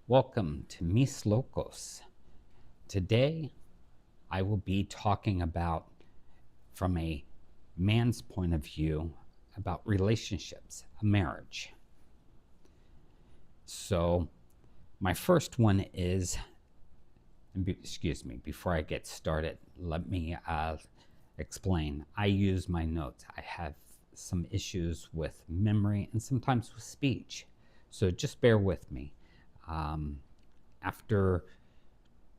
Welcome to Mis Locos. Today, I will be talking about, from a man's point of view, about relationships, a marriage. So, my first one is, excuse me, before I get started, let me explain. I use my notes. I have some issues with memory and sometimes with speech. So just bear with me. After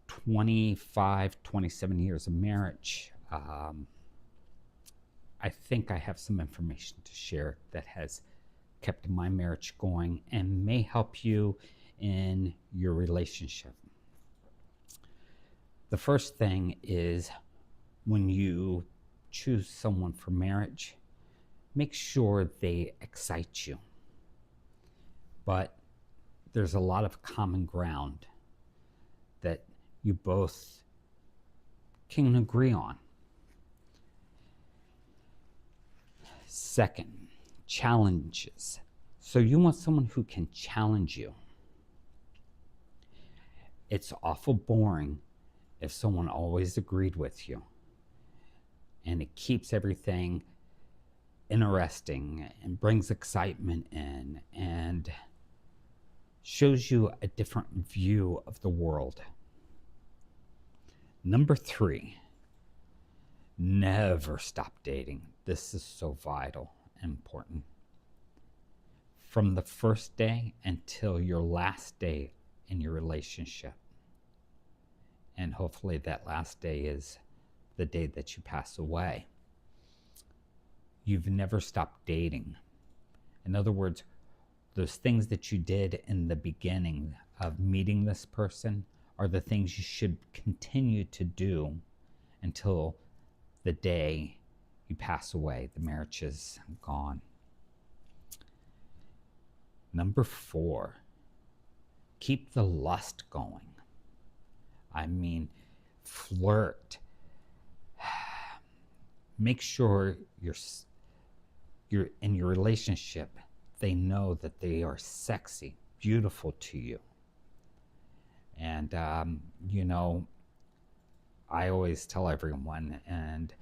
25, 27 years of marriage, I think I have some information to share that has kept my marriage going and may help you in your relationship. The first thing is, when you choose someone for marriage, make sure they excite you. But there's a lot of common ground that you both can agree on. Second, challenges. So you want someone who can challenge you. It's awful boring if someone always agreed with you. And it keeps everything interesting and brings excitement in and shows you a different view of the world. Number 3, never stop dating. This is so vital and important. From the first day until your last day in your relationship. And hopefully that last day is the day that you pass away. You've never stopped dating. In other words, those things that you did in the beginning of meeting this person are the things you should continue to do until the day you pass away, the marriage is gone. Number 4, keep the lust going. I mean, flirt. Make sure you're in your relationship, they know that they are sexy, beautiful to you. And, I always tell everyone, and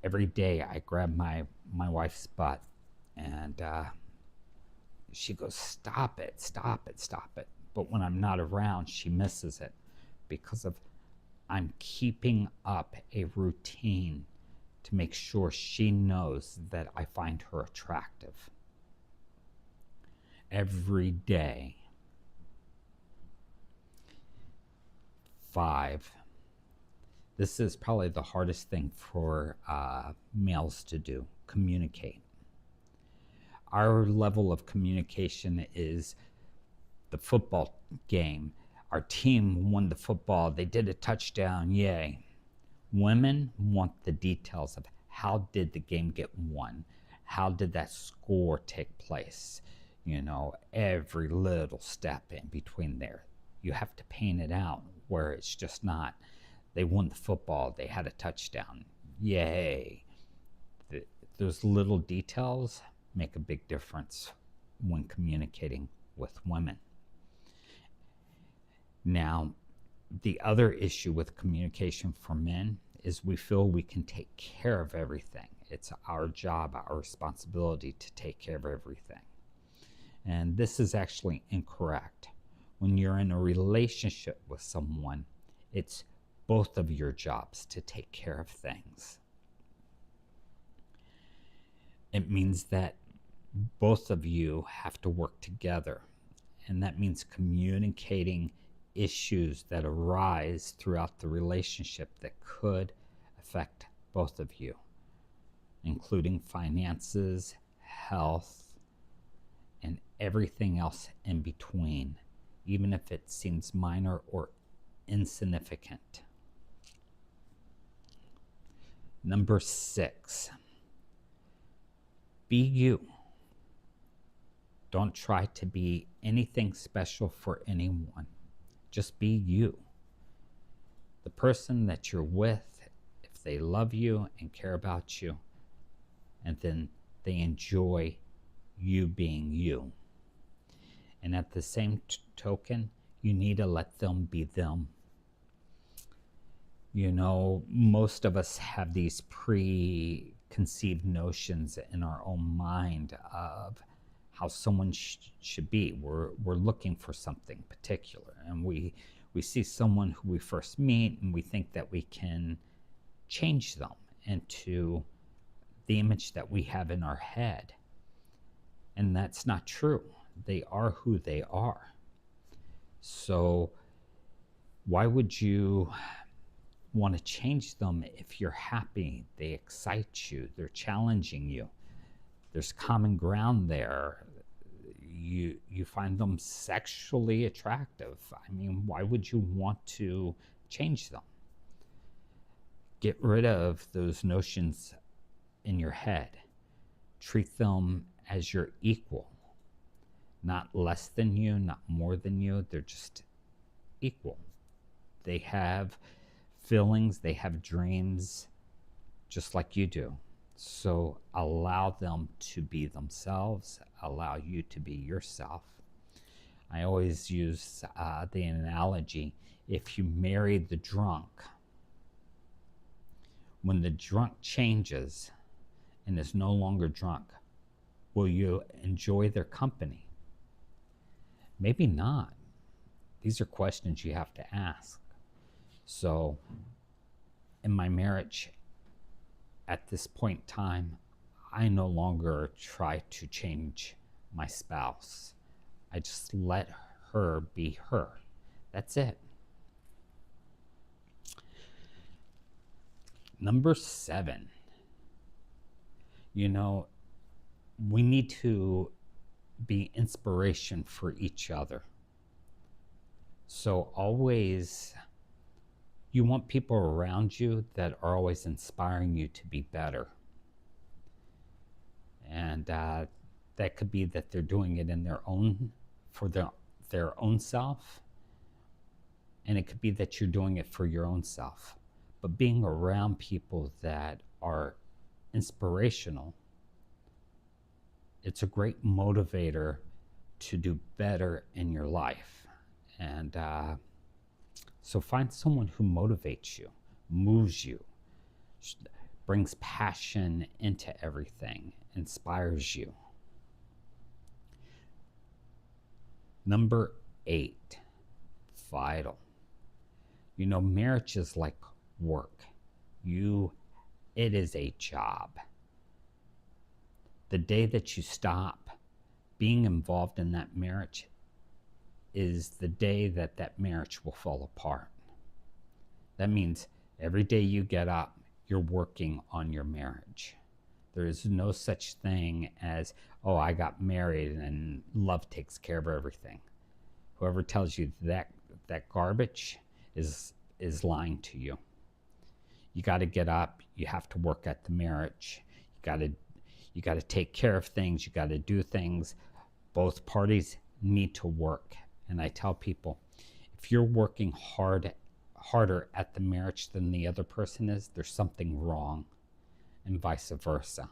every day I grab my wife's butt, and she goes, stop it, stop it, stop it. But when I'm not around, she misses it because I'm keeping up a routine to make sure she knows that I find her attractive. Every day. 5, this is probably the hardest thing for males to do, communicate. Our level of communication is the football game. Our team won the football, they did a touchdown, yay. Women want the details of how did the game get won? How did that score take place? Every little step in between there. You have to paint it out where it's just not, they won the football, they had a touchdown, yay. Those little details make a big difference when communicating with women. Now, the other issue with communication for men is we feel we can take care of everything. It's our job, our responsibility to take care of everything. And this is actually incorrect. When you're in a relationship with someone, it's both of your jobs to take care of things. It means that both of you have to work together. And that means communicating issues that arise throughout the relationship that could affect both of you, including finances, health, and everything else in between, even if it seems minor or insignificant. Number 6, be you. Don't try to be anything special for anyone. Just be you. The person that you're with, if they love you and care about you, and then they enjoy you being you. And at the same token, you need to let them be them. You know, most of us have these preconceived notions in our own mind of how someone should be. We're looking for something particular, and we see someone who we first meet, and we think that we can change them into the image that we have in our head. And that's not true. They are who they are. So why would you want to change them if you're happy? They excite you, they're challenging you, there's common ground there, you find them sexually attractive. I mean, why would you want to change them? Get rid of those notions in your head. Treat them as your equal, not less than you, not more than you. They're just equal. They have feelings, they have dreams, just like you do. So allow them to be themselves, allow you to be yourself. I always use the analogy, if you marry the drunk, when the drunk changes and is no longer drunk, will you enjoy their company? Maybe not. These are questions you have to ask. So in my marriage, at this point in time, I no longer try to change my spouse. I just let her be her. That's it. Number 7, you know, we need to be inspiration for each other. So always, you want people around you that are always inspiring you to be better. And that could be that they're doing it in their own, for their own self. And it could be that you're doing it for your own self. But being around people that are inspirational, it's a great motivator to do better in your life. And so find someone who motivates you, moves you, brings passion into everything, inspires you. Number 8, vital. You know, marriage is like work. It is a job. The day that you stop being involved in that marriage is the day that that marriage will fall apart. That means every day you get up, you're working on your marriage. There is no such thing as, oh, I got married and love takes care of everything. Whoever tells you that garbage is lying to you. You got to get up. You have to work at the marriage. You got to take care of things. You got to do things. Both parties need to work. And I tell people, if you're working harder at the marriage than the other person is, there's something wrong, and vice versa.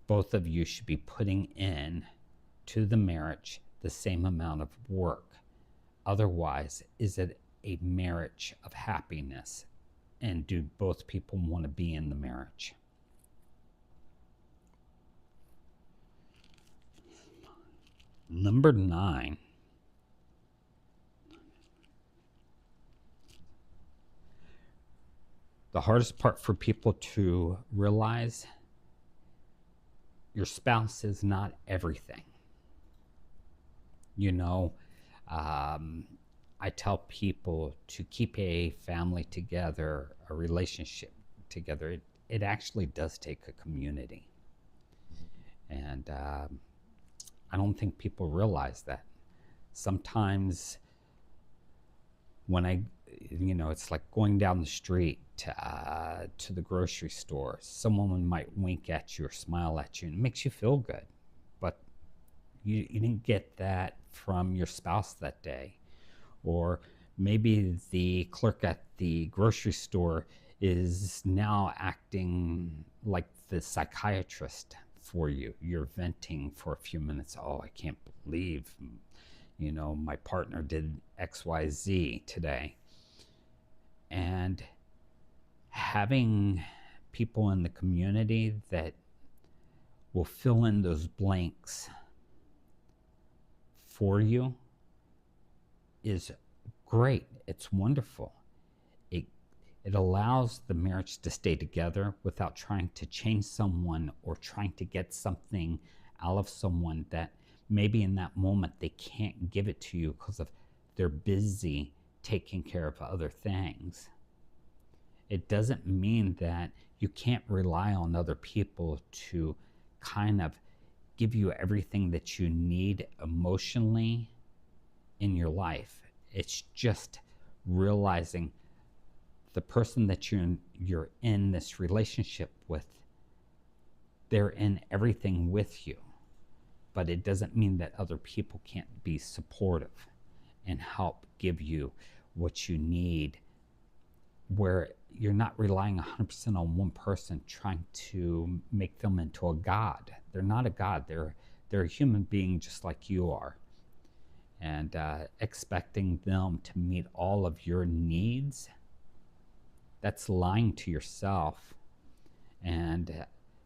Both of you should be putting in to the marriage the same amount of work. Otherwise, is it a marriage of happiness? And do both people want to be in the marriage? Number 9. The hardest part for people to realize, your spouse is not everything. You know, I tell people to keep a family together, a relationship together. It actually does take a community. And I don't think people realize that. Sometimes when it's like going down the street to the grocery store, someone might wink at you or smile at you, and it makes you feel good. But you didn't get that from your spouse that day. Or maybe the clerk at the grocery store is now acting like the psychiatrist for you. You're venting for a few minutes. Oh, I can't leave. You know, my partner did XYZ today. And having people in the community that will fill in those blanks for you is great. It's wonderful. It allows the marriage to stay together without trying to change someone or trying to get something out of someone that maybe in that moment they can't give it to you because of they're busy taking care of other things. It doesn't mean that you can't rely on other people to kind of give you everything that you need emotionally in your life. It's just realizing the person that you're in this relationship with, they're in everything with you. But it doesn't mean that other people can't be supportive and help give you what you need, where you're not relying 100% on one person trying to make them into a god. They're not a god. They're a human being just like you are. And expecting them to meet all of your needs, that's lying to yourself. And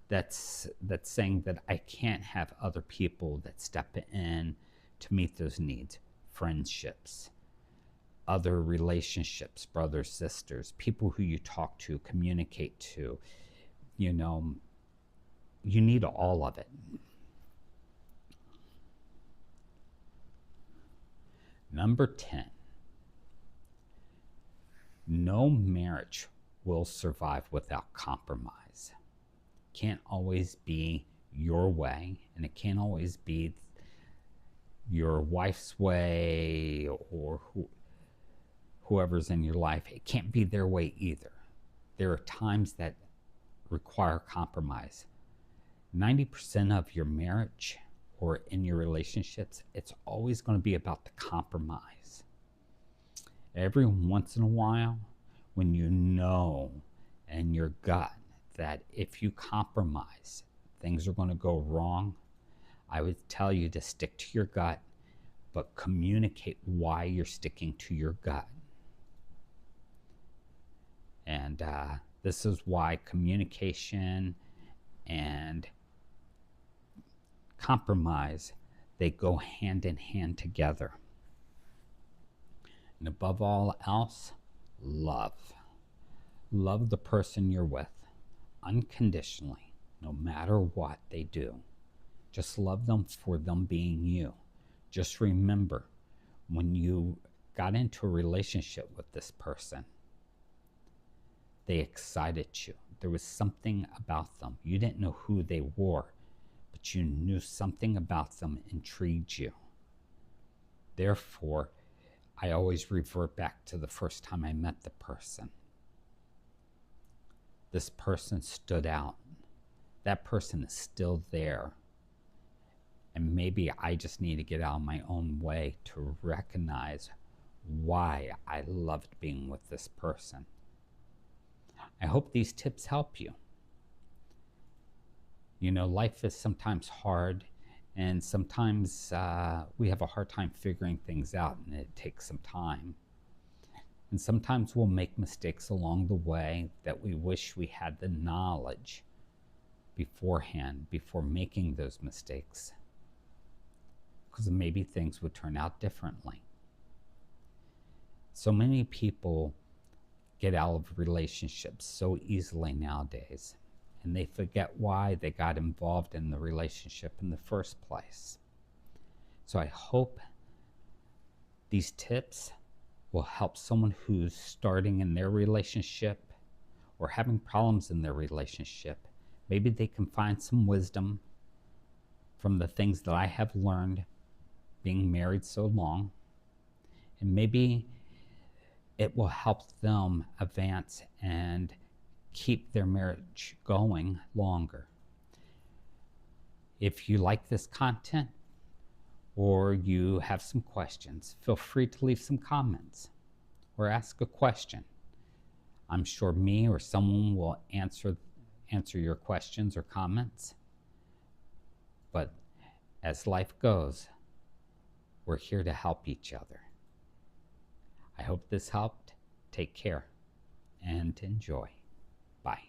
that's saying that I can't have other people that step in to meet those needs. Friendships, other relationships, brothers, sisters, people who you talk to, communicate to, you know, you need all of it. Number 10, no marriage will survive without compromise. Can't always be your way, and it can't always be your wife's way or whoever's in your life. It can't be their way either. There are times that require compromise. 90% of your marriage or in your relationships, it's always going to be about the compromise. Every once in a while, when you know in your gut that if you compromise, things are going to go wrong, I would tell you to stick to your gut, but communicate why you're sticking to your gut. And this is why communication and compromise, they go hand in hand together. And above all else, love. Love the person you're with unconditionally, no matter what they do. Just love them for them being you. Just remember, when you got into a relationship with this person, they excited you. There was something about them. You didn't know who they were, but you knew something about them intrigued you. Therefore, I always revert back to the first time I met the person. This person stood out. That person is still there. And maybe I just need to get out of my own way to recognize why I loved being with this person. I hope these tips help you. You know, life is sometimes hard, and sometimes we have a hard time figuring things out, and it takes some time. And sometimes we'll make mistakes along the way that we wish we had the knowledge beforehand, before making those mistakes, because maybe things would turn out differently. So many people get out of relationships so easily nowadays, and they forget why they got involved in the relationship in the first place. So I hope these tips will help someone who's starting in their relationship or having problems in their relationship. Maybe they can find some wisdom from the things that I have learned being married so long, and maybe it will help them advance and keep their marriage going longer. If you like this content or you have some questions, feel free to leave some comments or ask a question. I'm sure me or someone will answer your questions or comments. But as life goes, We're here to help each other. I hope this helped. Take care and enjoy. Bye.